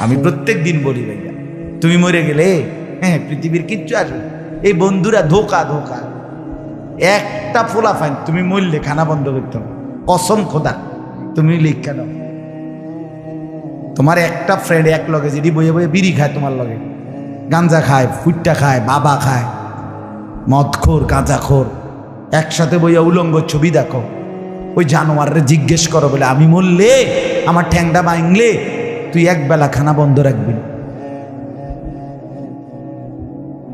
আমি প্রত্যেক দিন বলি ভাইয়া, তুমি মরে গেলে হ্যাঁ পৃথিবীর কিচ্ছু আসবে। এই বন্ধুরা ধোকা ধোকা। একটা ফোলা ফাইন তুমি মরলে খানা বন্ধ করতে হবে, কসম খোদা। তুমি লিখা দাও, তোমার একটা ফ্রেন্ড এক লগে যদি বইয়ে বইয়ে বিড়ি খায়, তোমার লগে গাঞ্জা খায়, ফুটটা খায়, বাবা খায়, মদখোর গাঁজাখোর, একসাথে বইয়া উলঙ্গ ছবি দেখো, ওই জানোয়াররে জিজ্ঞেস করো বলে আমি মরলে আমার ঠ্যাংটা ভাঙলে তুই এক বেলা খানা বন্ধ রাখবি।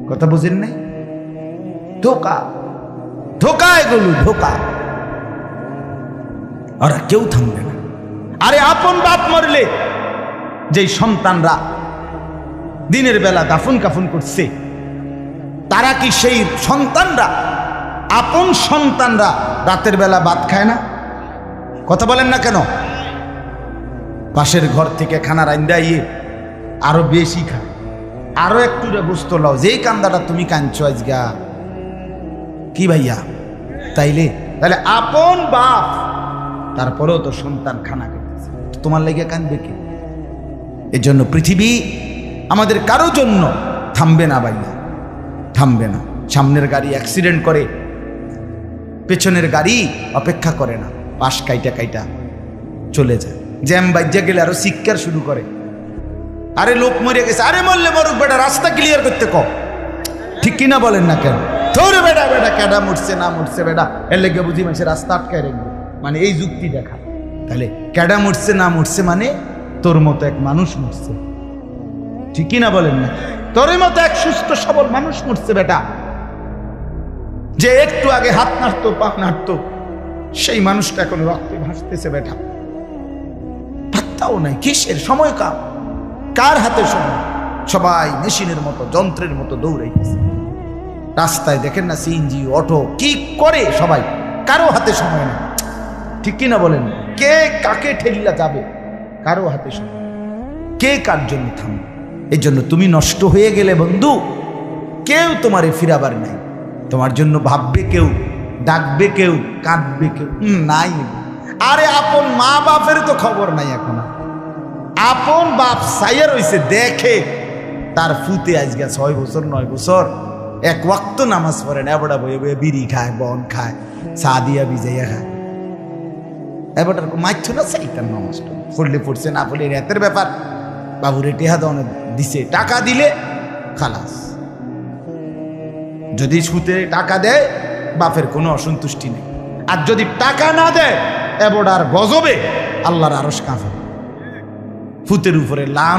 কথা বুঝেন নাই? ধোকা ধোকা, এগুলো ধোকা। ওরা কেউ থামবে না। আরে আপন বাপ মরলে যেই সন্তানরা দিনের বেলা দাফন কাফন করছে, তারা কি সেই সন্তানরা, আপন সন্তানরা রাতের বেলা ভাত খায় না? কথা বলেন না কেন? পাশের ঘর থেকে খানা রান্দা ইয়ে আরো বেশি খায়, আরো একটু গোস্ত লাও, যেই কান্দাটা তুমি কাঁদছো আজগা কি ভাইয়া? তাইলে আপন বাপ, তারপরেও তো সন্তান খানা খেতেছে, তোমার লেগে কাঁদবে কি? এর জন্য পৃথিবী আমাদের কারো জন্য থামবে না ভাইয়া, থামবে না। সামনের গাড়ি অ্যাক্সিডেন্ট করে, পেছনের গাড়ি অপেক্ষা করে না, পাশ কাইটা কাইটা চলে যায়। জ্যাম বাজ্যা গেলে আরো শিক্ষার শুরু করে, আরে লোক মরে গেছে, আরে মরলে মরুক বেটা, রাস্তা ক্লিয়ার করতে কও। ঠিক কিনা বলেন না কেন? ধরে বেটা বেটা কেডা মরছে না মরছে বেটা, এর লেগে বুঝি মানুষের রাস্তা আটকায় রাখবে, মানে এই যুক্তি দেখা। তাহলে কেডা মরছে না মরছে মানে তোর মতো এক মানুষ মরছে। ঠিক কিনা বলেন না? তোর মতো এক সুস্থ সবল মানুষ মরছে বেটা, যে একটু আগে হাত নাড়তো পা নাড়তো, সেই মানুষটা এখন রক্তে ভাসতেছে বেটা। পাত্তাও নাই, কিসের সময়? কার হাতে সময়? সবাই মেশিনের মতো, যন্ত্রের মতো দৌড়াইতেছে। রাস্তায় দেখেন না সিএনজি অটো কি করে সবাই, কারো হাতে সময় নেই। ঠিক কিনা বলেন? কে কাকে ঠেলিলা যাবে, কারো হাতে সময়, কে কার জন্য থামবে। এই জন্য তুমি নষ্ট হয়ে গেলে বন্ধু, কেউ তোমারে ফিরাবার নাই। তোমার জন্য ভাববে কেউ, ডাকবে কেউ, কাঁদবে কেউ নাই। আরে আপন মা বাপের তো খবর নাই এখন। আপন বাপ সাইয়া রইছে, দেখে তার ফুতে আজকে 6 বছর 9 বছর এক ওয়াক্ত নামাজ পড়ে না, এবড়া বয়ে বয়ে বিড়ি খায়, বন খায়, চা দিয়া ভিজাইয়া খায়। এবারটার মাইছ না সেইটার নামাজ পড়লে পড়ছে, না পড়লে রাতের ব্যাপার। বাবুরে টেহা দাও দিছে, টাকা দিলে খালাস। যদি সুতে টাকা দেয় বাপের কোনো অসন্তুষ্টি নেই, আর যদি টাকা না দেয় এবড়ার গজবে আল্লাহর আরশ কাঁপে। ফুতের উপরে লাম